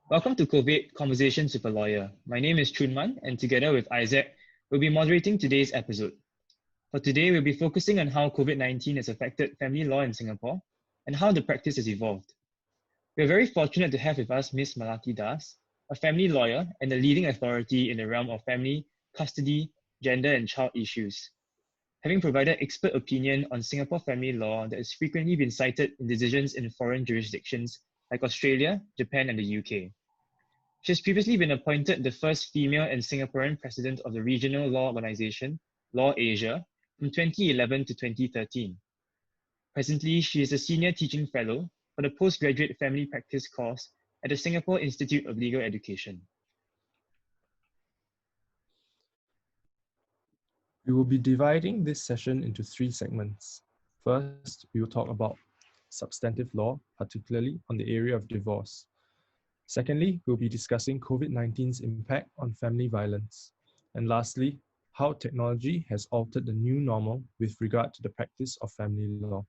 Welcome to COVID Conversations with a Lawyer. My name is Chunman, and together with Isaac, we'll be moderating today's episode. For today, we'll be focusing on how COVID-19 has affected family law in Singapore and how the practice has evolved. We're very fortunate to have with us Ms Malathi, a family lawyer and a leading authority in the realm of family, custody, gender, and child issues. Having provided expert opinion on Singapore family law that has frequently been cited in decisions in foreign jurisdictions like Australia, Japan, and the UK. She has previously been appointed the first female and Singaporean president of the regional law organization, Law Asia, from 2011 to 2013. Presently, she is a senior teaching fellow for the postgraduate family practice course at the Singapore Institute of Legal Education. We will be dividing this session into three segments. First, we will talk about substantive law, particularly on the area of divorce. Secondly, we'll be discussing COVID-19's impact on family violence. And lastly, how technology has altered the new normal with regard to the practice of family law.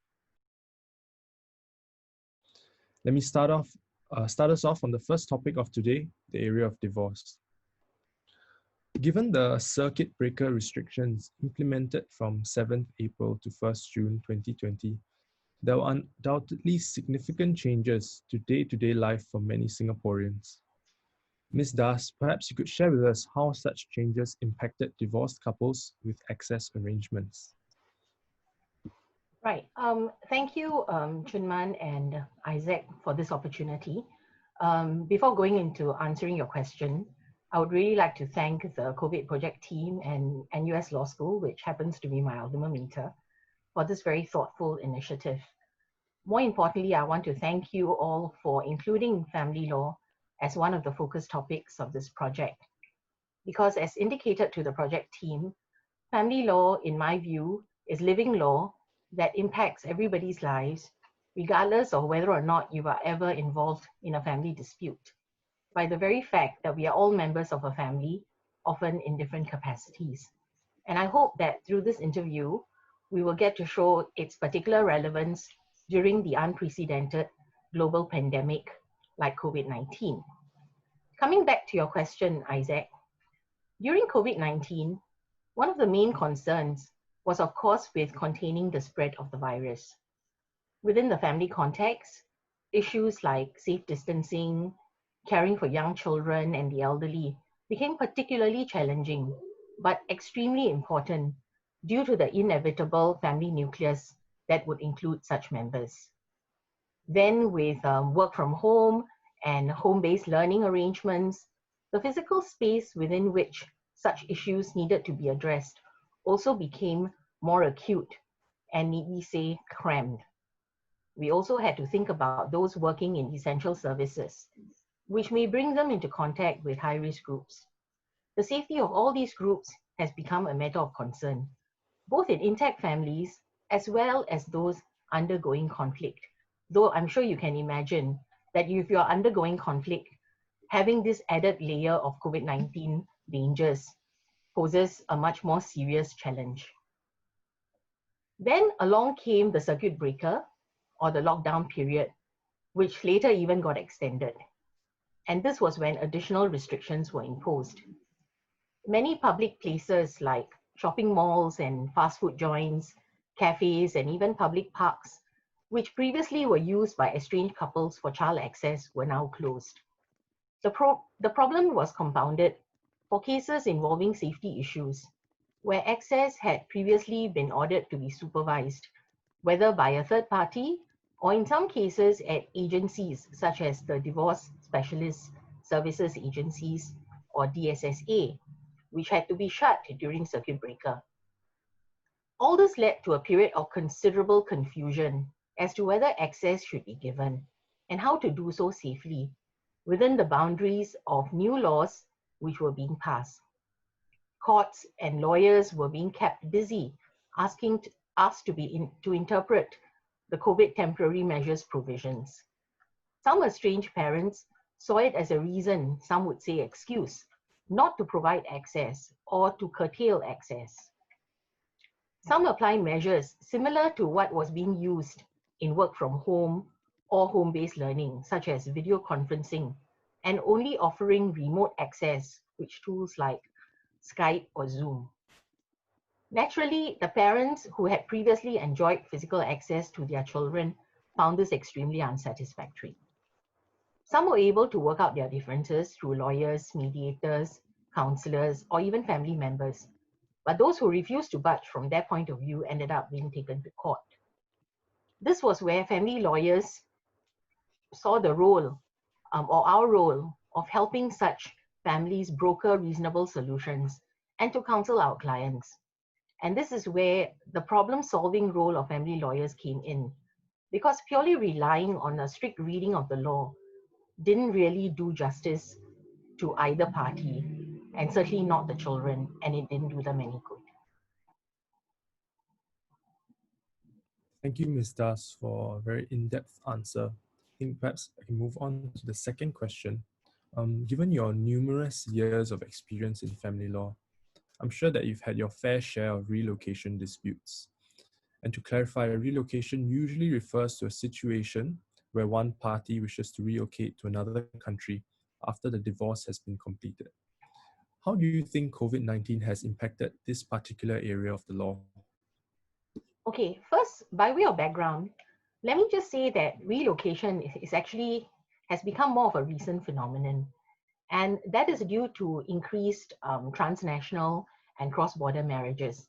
Let me start us off on the first topic of today, the area of divorce. Given the circuit breaker restrictions implemented from 7th April to 1st June 2020, there were undoubtedly significant changes to day-to-day life for many Singaporeans. Ms. Das, perhaps you could share with us how such changes impacted divorced couples with access arrangements. Right. Thank you, Chunman and Isaac, for this opportunity. Before going into answering your question, I would really like to thank the COVID project team and NUS Law School, which happens to be my alma mater, for this very thoughtful initiative. More importantly, I want to thank you all for including family law as one of the focus topics of this project. Because as indicated to the project team, family law, in my view, is living law that impacts everybody's lives, regardless of whether or not you are ever involved in a family dispute, by the very fact that we are all members of a family, often in different capacities. And I hope that through this interview, we will get to show its particular relevance during the unprecedented global pandemic like COVID-19. Coming back to your question, Isaac, during COVID-19, one of the main concerns was, of course, with containing the spread of the virus. Within the family context, issues like safe distancing, caring for young children and the elderly became particularly challenging, but extremely important due to the inevitable family nucleus that would include such members. Then with work from home and home-based learning arrangements, the physical space within which such issues needed to be addressed also became more acute and, need we say, crammed. We also had to think about those working in essential services, which may bring them into contact with high-risk groups. The safety of all these groups has become a matter of concern, both in intact families as well as those undergoing conflict. Though I'm sure you can imagine that if you're undergoing conflict, having this added layer of COVID-19 dangers poses a much more serious challenge. Then along came the circuit breaker, or the lockdown period, which later even got extended. And this was when additional restrictions were imposed. Many public places like shopping malls and fast food joints, cafes, and even public parks, which previously were used by estranged couples for child access, were now closed. The problem was compounded for cases involving safety issues, where access had previously been ordered to be supervised, whether by a third party or in some cases at agencies such as the Divorce Specialist Services Agencies, or DSSA, which had to be shut during circuit breaker. All this led to a period of considerable confusion as to whether access should be given and how to do so safely within the boundaries of new laws which were being passed. Courts and lawyers were being kept busy asking us to interpret the COVID temporary measures provisions. Some estranged parents saw it as a reason, some would say excuse, not to provide access or to curtail access. Some apply measures similar to what was being used in work from home or home-based learning, such as video conferencing and only offering remote access, which tools like Skype or Zoom. Naturally, the parents who had previously enjoyed physical access to their children found this extremely unsatisfactory. Some were able to work out their differences through lawyers, mediators, counselors, or even family members. But those who refused to budge from their point of view ended up being taken to court. This was where family lawyers saw the role, or our role, of helping such families broker reasonable solutions and to counsel our clients. And this is where the problem-solving role of family lawyers came in, because purely relying on a strict reading of the law didn't really do justice to either party, and certainly not the children, and it didn't do them any good. Thank you, Ms. Das, for a very in-depth answer. I think perhaps I can move on to the second question. Given your numerous years of experience in family law, I'm sure that you've had your fair share of relocation disputes. And to clarify, a relocation usually refers to a situation where one party wishes to relocate to another country after the divorce has been completed. How do you think COVID-19 has impacted this particular area of the law? Okay, first, by way of background, let me just say that relocation has become more of a recent phenomenon. And that is due to increased transnational and cross-border marriages.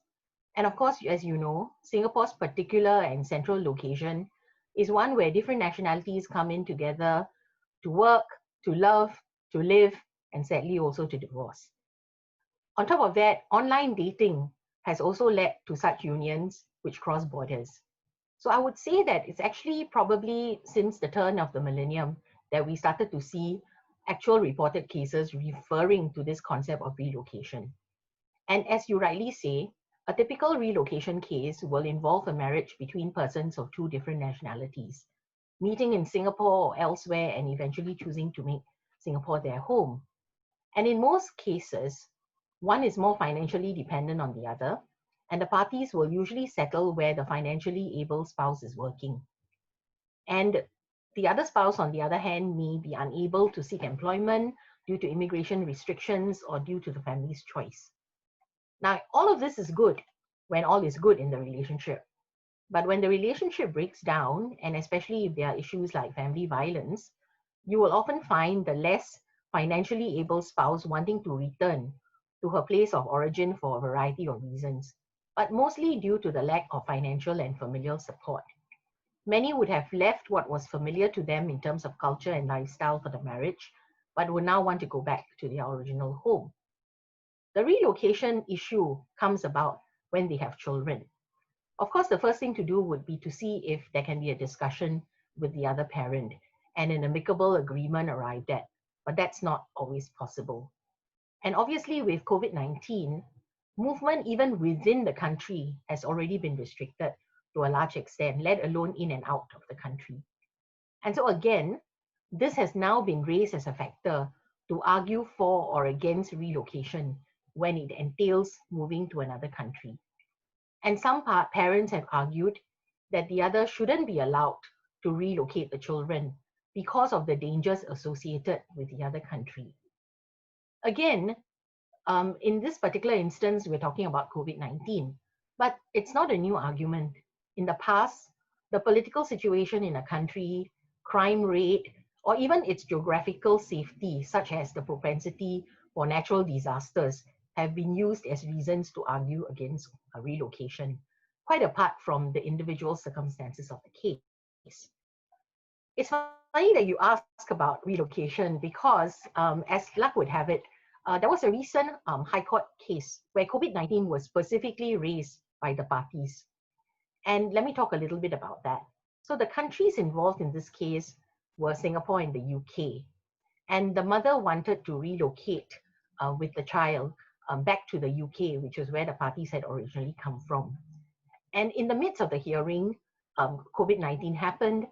And of course, as you know, Singapore's particular and central location is one where different nationalities come in together to work, to love, to live, and sadly also to divorce. On top of that, online dating has also led to such unions which cross borders. So I would say that it's actually probably since the turn of the millennium that we started to see actual reported cases referring to this concept of relocation. And as you rightly say, a typical relocation case will involve a marriage between persons of two different nationalities, meeting in Singapore or elsewhere and eventually choosing to make Singapore their home. And in most cases, one is more financially dependent on the other, and the parties will usually settle where the financially able spouse is working. And the other spouse, on the other hand, may be unable to seek employment due to immigration restrictions or due to the family's choice. Now, all of this is good when all is good in the relationship. But when the relationship breaks down, and especially if there are issues like family violence, you will often find the less financially able spouse wanting to return to her place of origin for a variety of reasons, but mostly due to the lack of financial and familial support. Many would have left what was familiar to them in terms of culture and lifestyle for the marriage, but would now want to go back to their original home. The relocation issue comes about when they have children. Of course, the first thing to do would be to see if there can be a discussion with the other parent and an amicable agreement arrived at, but that's not always possible. And obviously with COVID-19, movement even within the country has already been restricted to a large extent, let alone in and out of the country. And so again, this has now been raised as a factor to argue for or against relocation when it entails moving to another country. And some parents have argued that the other shouldn't be allowed to relocate the children because of the dangers associated with the other country. Again, in this particular instance, we're talking about COVID-19, but it's not a new argument. In the past, the political situation in a country, crime rate, or even its geographical safety, such as the propensity for natural disasters, have been used as reasons to argue against a relocation, quite apart from the individual circumstances of the case. It's funny that you ask about relocation because, as luck would have it, there was a recent High Court case where COVID-19 was specifically raised by the parties. And let me talk a little bit about that. So the countries involved in this case were Singapore and the UK. And the mother wanted to relocate with the child back to the UK, which is where the parties had originally come from. And in the midst of the hearing, COVID-19 happened,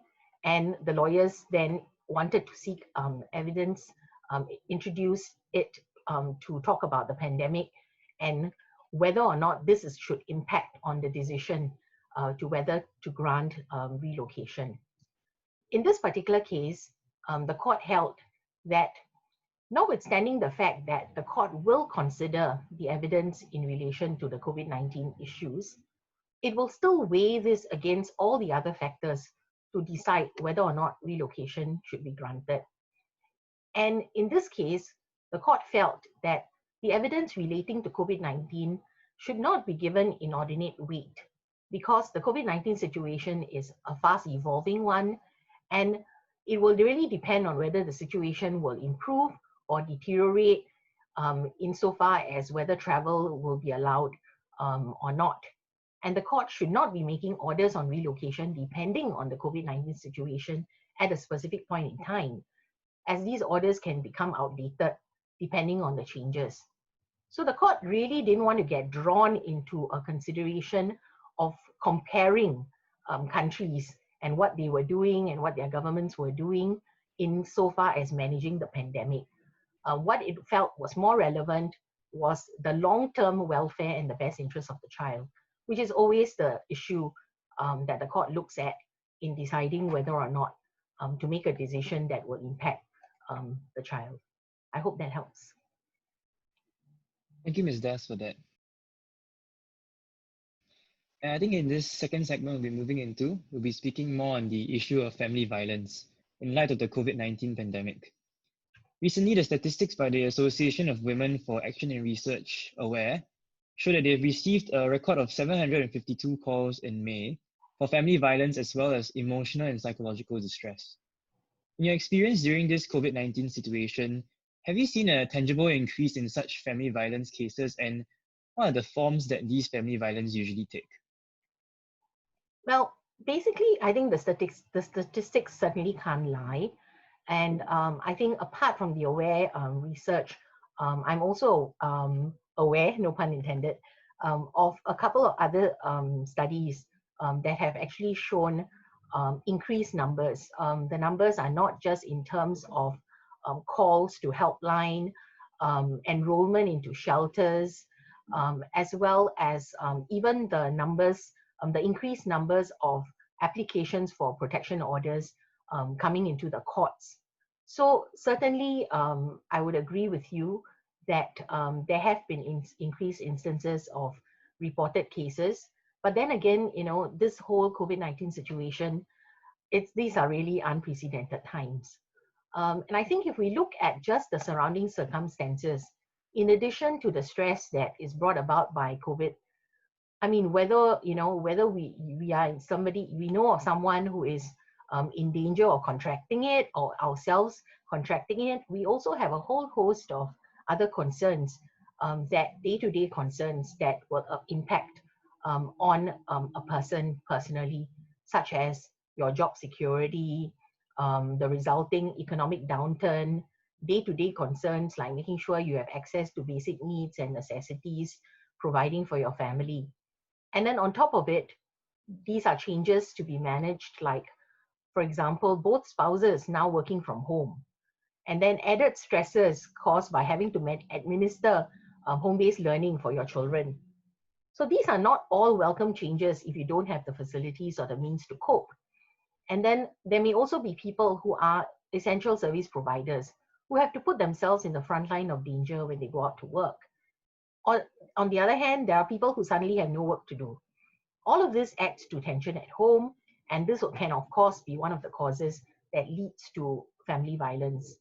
and the lawyers then wanted to seek evidence, introduce it to talk about the pandemic and whether or not this should impact on the decision to whether to grant relocation. In this particular case, the court held that Notwithstanding the fact that the court will consider the evidence in relation to the COVID-19 issues, it will still weigh this against all the other factors to decide whether or not relocation should be granted. And in this case, the court felt that the evidence relating to COVID-19 should not be given inordinate weight because the COVID-19 situation is a fast evolving one, and it will really depend on whether the situation will improve or deteriorate insofar as whether travel will be allowed or not. And the court should not be making orders on relocation depending on the COVID-19 situation at a specific point in time, as these orders can become outdated depending on the changes. So the court really didn't want to get drawn into a consideration of comparing countries and what they were doing and what their governments were doing insofar as managing the pandemic. What it felt was more relevant was the long-term welfare and the best interest of the child, which is always the issue that the court looks at in deciding whether or not to make a decision that will impact the child. I hope that helps. Thank you, Ms. Das, for that. And I think in this second segment we'll be moving into, we'll be speaking more on the issue of family violence in light of the COVID-19 pandemic. Recently, the statistics by the Association of Women for Action and Research, AWARE, show that they've received a record of 752 calls in May for family violence as well as emotional and psychological distress. In your experience during this COVID-19 situation, have you seen a tangible increase in such family violence cases, and what are the forms that these family violence usually take? Well, basically, I think the statistics certainly can't lie. And I think apart from the AWARE research, I'm also aware, no pun intended, of a couple of other studies that have actually shown increased numbers. The numbers are not just in terms of calls to helpline, enrollment into shelters, as well as even the numbers, the increased numbers of applications for protection orders coming into the courts. So certainly, I would agree with you that there have been increased instances of reported cases. But then again, you know, this whole COVID-19 situation, these are really unprecedented times. And I think if we look at just the surrounding circumstances, in addition to the stress that is brought about by COVID, I mean, whether we are somebody, we know of someone who is in danger of contracting it or ourselves contracting it, we also have a whole host of other concerns, that day-to-day concerns that will impact on a person personally, such as your job security, the resulting economic downturn, day-to-day concerns like making sure you have access to basic needs and necessities, providing for your family. And then on top of it, these are changes to be managed, like, for example, both spouses now working from home, and then added stresses caused by having to administer home-based learning for your children. So these are not all welcome changes if you don't have the facilities or the means to cope. And then there may also be people who are essential service providers who have to put themselves in the front line of danger when they go out to work. Or on the other hand, there are people who suddenly have no work to do. All of this adds to tension at home, and this can, of course, be one of the causes that leads to family violence.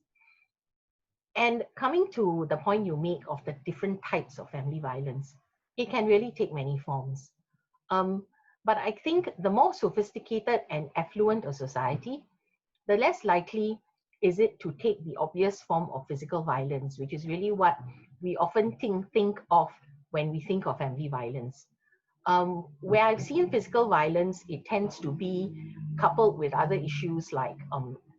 And coming to the point you make of the different types of family violence, it can really take many forms. But I think the more sophisticated and affluent a society, the less likely is it to take the obvious form of physical violence, which is really what we often think of when we think of family violence. Where I've seen physical violence, it tends to be coupled with other issues like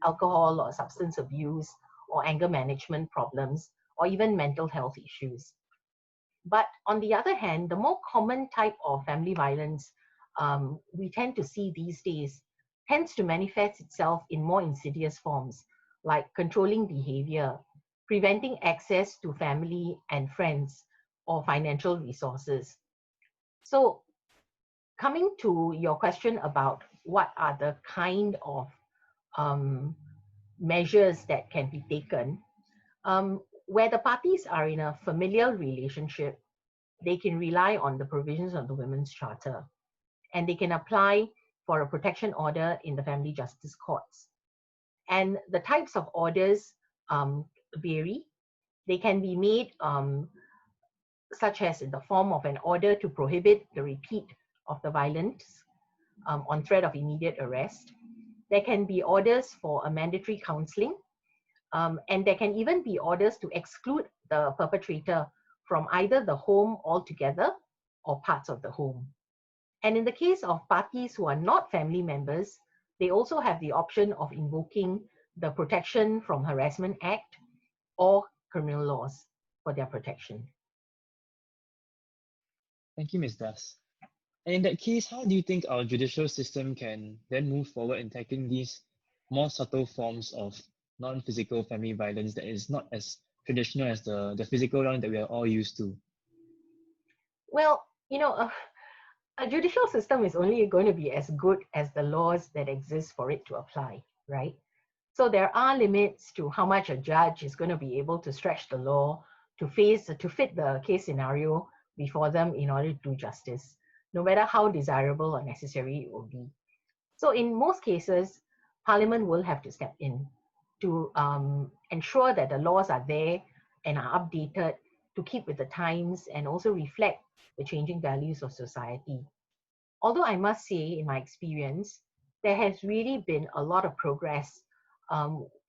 alcohol or substance abuse or anger management problems, or even mental health issues. But on the other hand, the more common type of family violence we tend to see these days tends to manifest itself in more insidious forms, like controlling behavior, preventing access to family and friends, or financial resources. So coming to your question about what are the kind of measures that can be taken, Where the parties are in a familial relationship, they can rely on the provisions of the Women's Charter, and they can apply for a protection order in the family justice courts. And the types of orders vary. They can be made such as in the form of an order to prohibit the repeat of the violence on threat of immediate arrest. There can be orders for a mandatory counseling, and there can even be orders to exclude the perpetrator from either the home altogether or parts of the home. And in the case of parties who are not family members, they also have the option of invoking the Protection from Harassment Act or criminal laws for their protection. Thank you, Ms. Das. And in that case, how do you think our judicial system can then move forward in tackling these more subtle forms of non-physical family violence that is not as traditional as the physical one that we are all used to? Well, a judicial system is only going to be as good as the laws that exist for it to apply, right? So there are limits to how much a judge is going to be able to stretch the law to fit the case scenario before them in order to do justice, no matter how desirable or necessary it will be. So in most cases, Parliament will have to step in to ensure that the laws are there and are updated to keep with the times and also reflect the changing values of society. Although I must say, in my experience, there has really been a lot of progress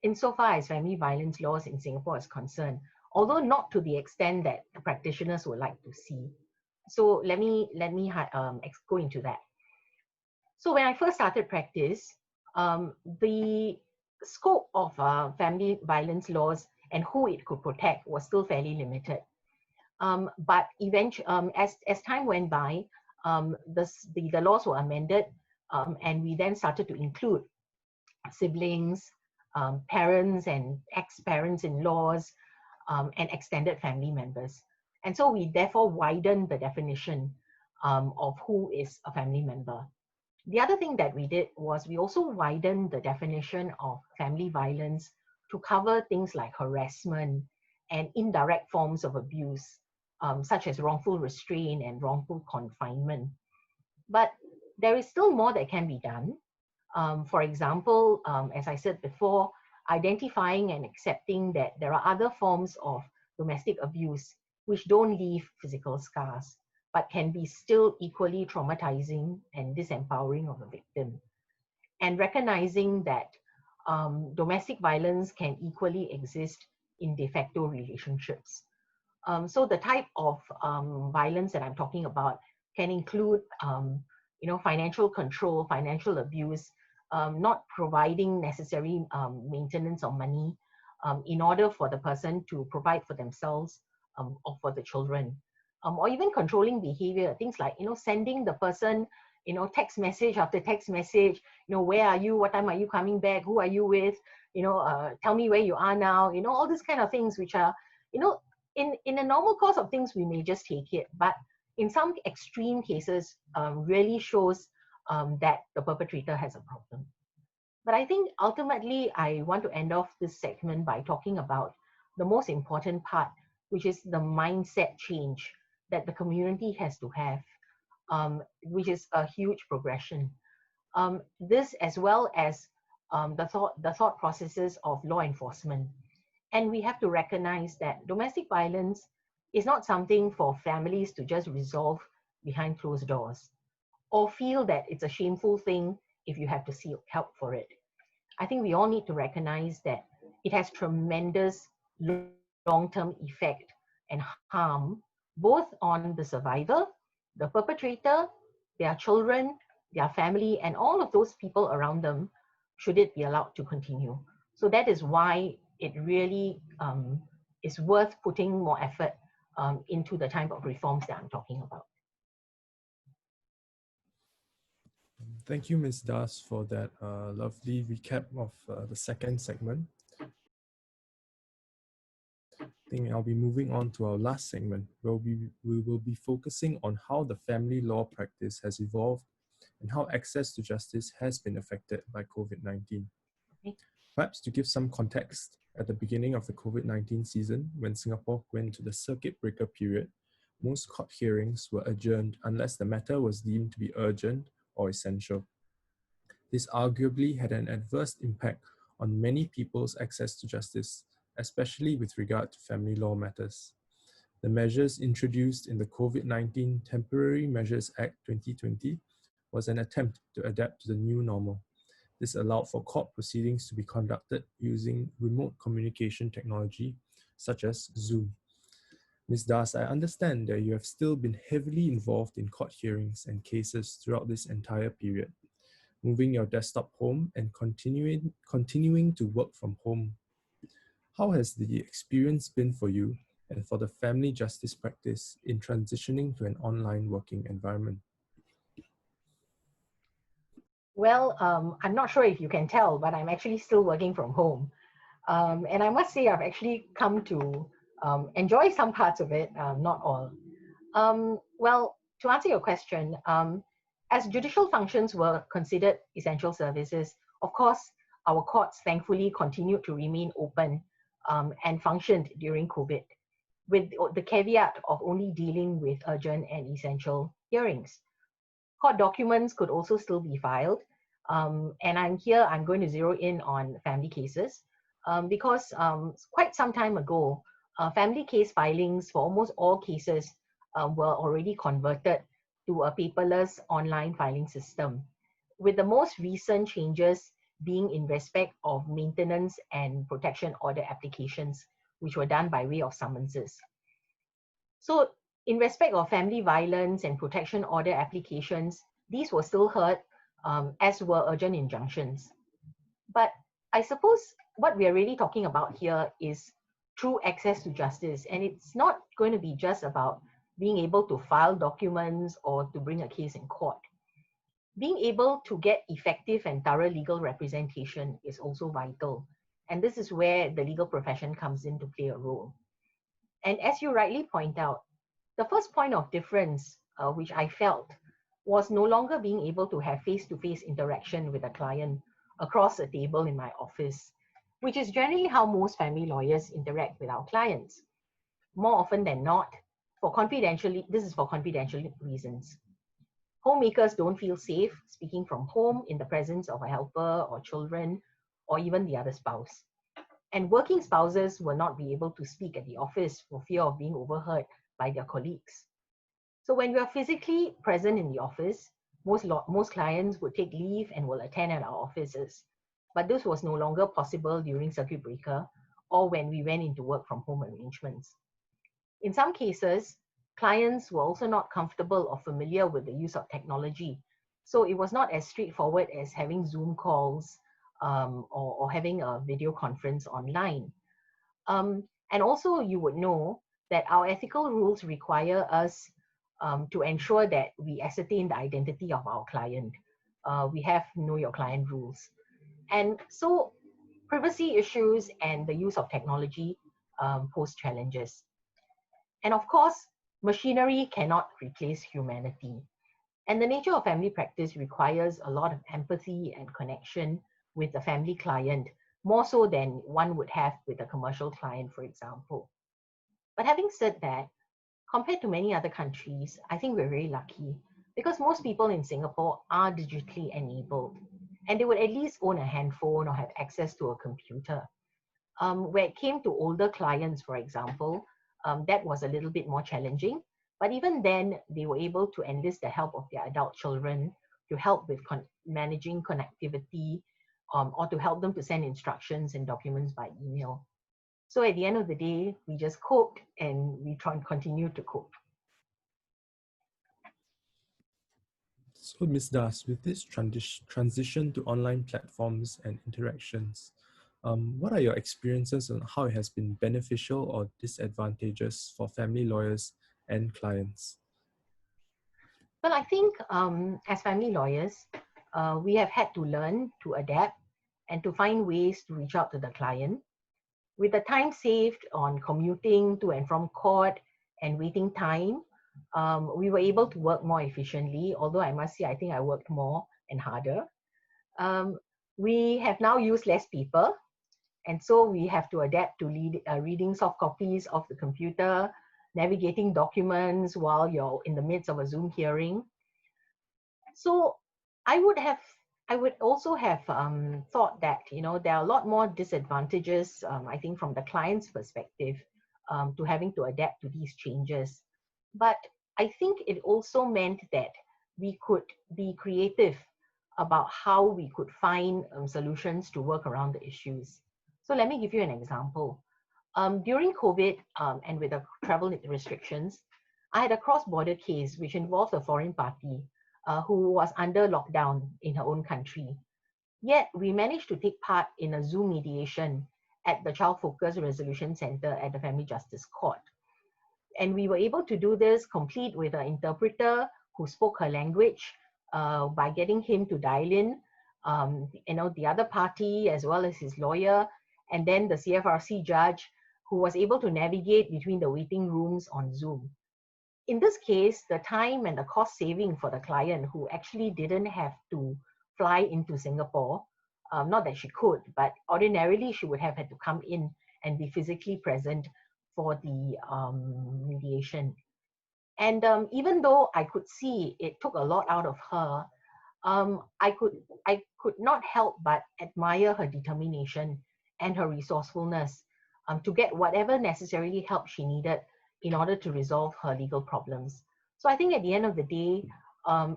insofar as family violence laws in Singapore is concerned, although not to the extent that the practitioners would like to see. So let me go into that. So when I first started practice, the scope of family violence laws and who it could protect was still fairly limited. But eventually, as time went by, the laws were amended, and we then started to include siblings, parents and ex-parents-in-laws, and extended family members. And so we therefore widened the definition of who is a family member. The other thing that we did was we also widened the definition of family violence to cover things like harassment and indirect forms of abuse, such as wrongful restraint and wrongful confinement. But there is still more that can be done. For example, as I said before, identifying and accepting that there are other forms of domestic abuse which don't leave physical scars, but can be still equally traumatizing and disempowering of a victim. And recognizing that domestic violence can equally exist in de facto relationships. So the type of violence that I'm talking about can include financial control, financial abuse, not providing necessary maintenance or money in order for the person to provide for themselves or for the children, or even controlling behavior, things like sending the person text message after text message, where are you, what time are you coming back, who are you with, tell me where you are now, all these kind of things which are in a normal course of things we may just take it, but in some extreme cases really shows that the perpetrator has a problem. But I think ultimately I want to end off this segment by talking about the most important part, which is the mindset change that the community has to have, which is a huge progression. This as well as the thought processes of law enforcement. And we have to recognize that domestic violence is not something for families to just resolve behind closed doors or feel that it's a shameful thing if you have to seek help for it. I think we all need to recognize that it has tremendous long-term effect and harm both on the survivor, the perpetrator, their children, their family, and all of those people around them, should it be allowed to continue. So that is why it really is worth putting more effort into the type of reforms that I'm talking about. Thank you, Ms. Das, for that lovely recap of the second segment. I think I'll be moving on to our last segment, where we will be focusing on how the family law practice has evolved and how access to justice has been affected by COVID-19. Okay. Perhaps to give some context, at the beginning of the COVID-19 season, when Singapore went into the circuit breaker period, most court hearings were adjourned unless the matter was deemed to be urgent or essential. This arguably had an adverse impact on many people's access to justice, especially with regard to family law matters. The measures introduced in the COVID-19 Temporary Measures Act 2020 was an attempt to adapt to the new normal. This allowed for court proceedings to be conducted using remote communication technology, such as Zoom. Ms. Das, I understand that you have still been heavily involved in court hearings and cases throughout this entire period, moving your desktop home and continuing to work from home. How has the experience been for you and for the family justice practice in transitioning to an online working environment? Well, I'm not sure if you can tell, but I'm actually still working from home. And I must say I've actually come to enjoy some parts of it, not all. Well, to answer your question, as judicial functions were considered essential services, of course, our courts thankfully continued to remain open and functioned during COVID, with the caveat of only dealing with urgent and essential hearings. Court documents could also still be filed. And I'm going to zero in on family cases because quite some time ago, family case filings for almost all cases were already converted to a paperless online filing system, with the most recent changes being in respect of maintenance and protection order applications, which were done by way of summonses. So in respect of family violence and protection order applications, these were still heard as were urgent injunctions. But I suppose what we are really talking about here is true access to justice. And it's not going to be just about being able to file documents or to bring a case in court. Being able to get effective and thorough legal representation is also vital. And this is where the legal profession comes in to play a role. And as you rightly point out, the first point of difference, which I felt, was no longer being able to have face-to-face interaction with a client across a table in my office, which is generally how most family lawyers interact with our clients. More often than not, this is for confidential reasons. Homemakers don't feel safe speaking from home in the presence of a helper or children, or even the other spouse. And working spouses will not be able to speak at the office for fear of being overheard by their colleagues. So when we are physically present in the office, most clients would take leave and will attend at our offices. But this was no longer possible during circuit breaker or when we went into work from home arrangements. In some cases, clients were also not comfortable or familiar with the use of technology. So it was not as straightforward as having Zoom calls or having a video conference online. And also you would know that our ethical rules require us to ensure that we ascertain the identity of our client. We have know your client rules. And so privacy issues and the use of technology pose challenges. And of course, machinery cannot replace humanity. And the nature of family practice requires a lot of empathy and connection with the family client, more so than one would have with a commercial client, for example. But having said that, compared to many other countries, I think we're very lucky because most people in Singapore are digitally enabled and they would at least own a handphone or have access to a computer. Where it came to older clients, for example, that was a little bit more challenging. But even then, they were able to enlist the help of their adult children to help with managing connectivity or to help them to send instructions and documents by email. So at the end of the day, we just coped and we continue to cope. So Ms. Das, with this transition to online platforms and interactions, what are your experiences on how it has been beneficial or disadvantageous for family lawyers and clients? Well, I think as family lawyers, we have had to learn to adapt and to find ways to reach out to the client. With the time saved on commuting to and from court and waiting time, we were able to work more efficiently, although I must say, I think I worked more and harder. We have now used less paper And so we have to adapt to reading soft copies of the computer, navigating documents while you're in the midst of a Zoom hearing. So I would also have thought that, there are a lot more disadvantages, I think, from the client's perspective, to having to adapt to these changes. But I think it also meant that we could be creative about how we could find solutions to work around the issues. So let me give you an example. During COVID and with the travel restrictions, I had a cross-border case which involved a foreign party who was under lockdown in her own country. Yet we managed to take part in a Zoom mediation at the Child Focus Resolution Center at the Family Justice Court. And we were able to do this complete with an interpreter who spoke her language by getting him to dial in, the other party as well as his lawyer, and then the CFRC judge who was able to navigate between the waiting rooms on Zoom. In this case, the time and the cost saving for the client who actually didn't have to fly into Singapore, not that she could, but ordinarily she would have had to come in and be physically present for the mediation. And even though I could see it took a lot out of her, I could not help but admire her determination and her resourcefulness to get whatever necessarily help she needed in order to resolve her legal problems. So I think at the end of the day,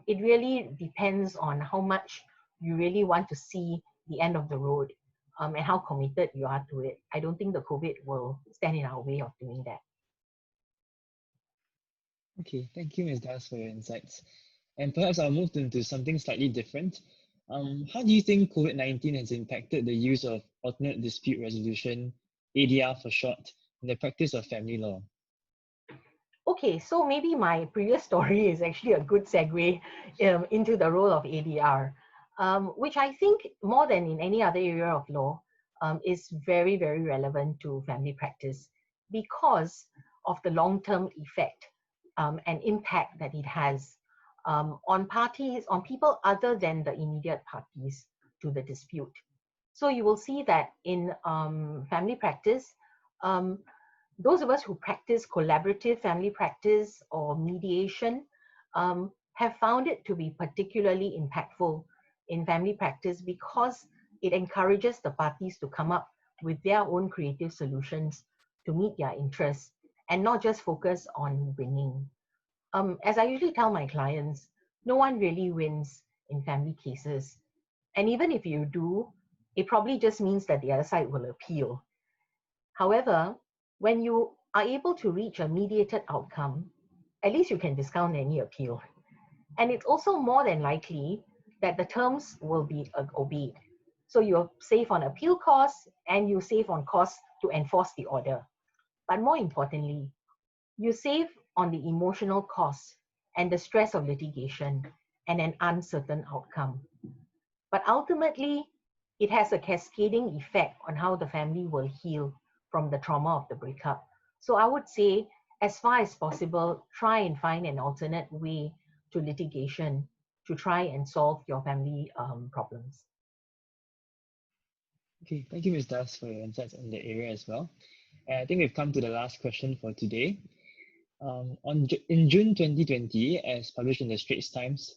it really depends on how much you really want to see the end of the road and how committed you are to it. I don't think the COVID will stand in our way of doing that. Okay, thank you, Ms. Das, for your insights. And perhaps I'll move into something slightly different. How do you think COVID-19 has impacted the use of alternate dispute resolution, ADR for short, in the practice of family law? Okay, so maybe my previous story is actually a good segue into the role of ADR, which I think more than in any other area of law is very, very relevant to family practice because of the long-term effect and impact that it has on people other than the immediate parties to the dispute. So you will see that in family practice, those of us who practice collaborative family practice or mediation have found it to be particularly impactful in family practice because it encourages the parties to come up with their own creative solutions to meet their interests and not just focus on winning. As I usually tell my clients, no one really wins in family cases. And even if you do, it probably just means that the other side will appeal. However, when you are able to reach a mediated outcome, at least you can discount any appeal. And it's also more than likely that the terms will be obeyed. So you'll save on appeal costs and you save on costs to enforce the order. But more importantly, you save on the emotional costs and the stress of litigation and an uncertain outcome. But ultimately, it has a cascading effect on how the family will heal from the trauma of the breakup. So I would say, as far as possible, try and find an alternate way to litigation to try and solve your family problems. Okay, thank you, Ms. Das, for your insights in the area as well. And I think we've come to the last question for today. In June 2020, as published in the Straits Times,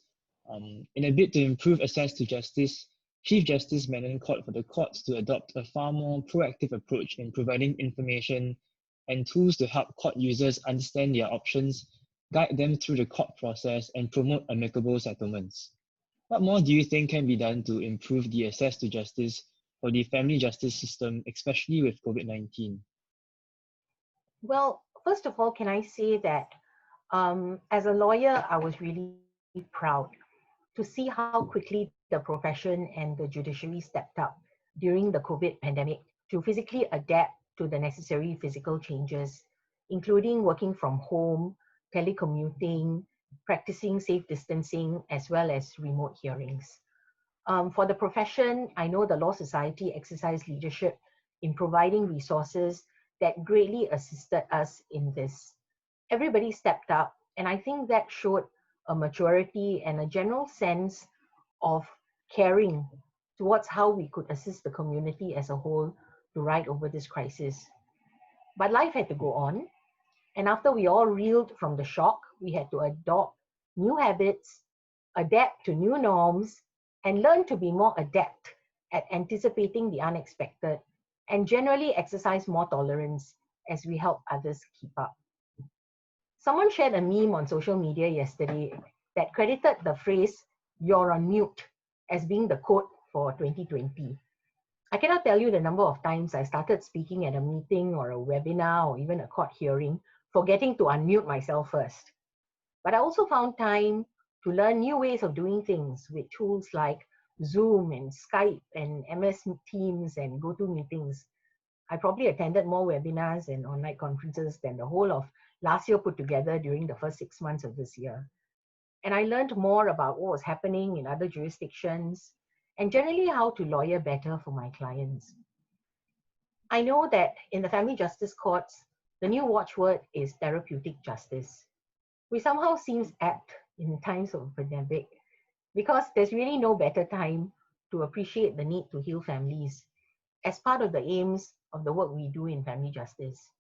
in a bid to improve access to justice, Chief Justice Menon called for the courts to adopt a far more proactive approach in providing information and tools to help court users understand their options, guide them through the court process, and promote amicable settlements. What more do you think can be done to improve the access to justice for the family justice system, especially with COVID-19? Well, first of all, can I say that as a lawyer, I was really proud to see how quickly the profession and the judiciary stepped up during the COVID pandemic to physically adapt to the necessary physical changes, including working from home, telecommuting, practicing safe distancing, as well as remote hearings. For the profession, I know the Law Society exercised leadership in providing resources that greatly assisted us in this. Everybody stepped up, and I think that showed a maturity and a general sense of caring towards how we could assist the community as a whole to ride over this crisis. But life had to go on. And after we all reeled from the shock, we had to adopt new habits, adapt to new norms, and learn to be more adept at anticipating the unexpected, and generally exercise more tolerance as we help others keep up. Someone shared a meme on social media yesterday that credited the phrase, "you're on mute," as being the quote for 2020. I cannot tell you the number of times I started speaking at a meeting or a webinar or even a court hearing, forgetting to unmute myself first. But I also found time to learn new ways of doing things with tools like Zoom and Skype and MS Teams and GoToMeetings. I probably attended more webinars and online conferences than the whole of last year put together during the first 6 months of this year. And I learned more about what was happening in other jurisdictions and generally how to lawyer better for my clients. I know that in the family justice courts, the new watchword is therapeutic justice, which somehow seems apt in times of pandemic because there's really no better time to appreciate the need to heal families as part of the aims of the work we do in family justice.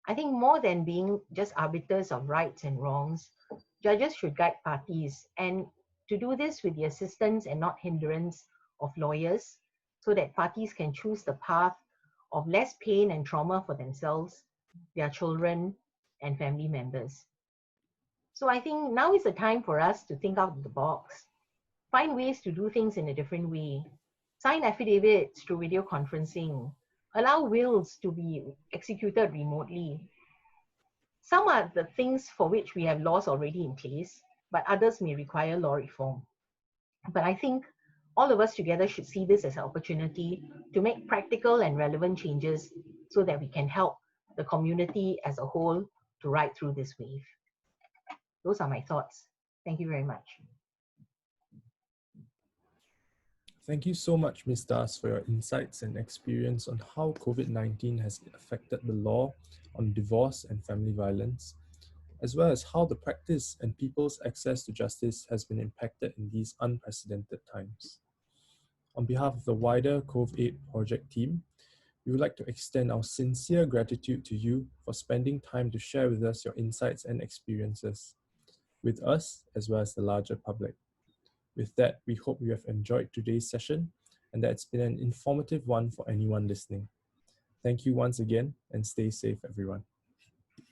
I think more than being just arbiters of rights and wrongs, judges should guide parties, and to do this with the assistance and not hindrance of lawyers, so that parties can choose the path of less pain and trauma for themselves, their children, and family members. So I think now is the time for us to think out of the box, find ways to do things in a different way, sign affidavits through video conferencing, allow wills to be executed remotely. Some are the things for which we have laws already in place, but others may require law reform. But I think all of us together should see this as an opportunity to make practical and relevant changes so that we can help the community as a whole to ride through this wave. Those are my thoughts. Thank you very much. Thank you so much, Ms. Das, for your insights and experience on how COVID-19 has affected the law on divorce and family violence, as well as how the practice and people's access to justice has been impacted in these unprecedented times. On behalf of the wider COV-AID project team, we would like to extend our sincere gratitude to you for spending time to share with us your insights and experiences, with us as well as the larger public. With that, we hope you have enjoyed today's session and that it's been an informative one for anyone listening. Thank you once again and stay safe, everyone.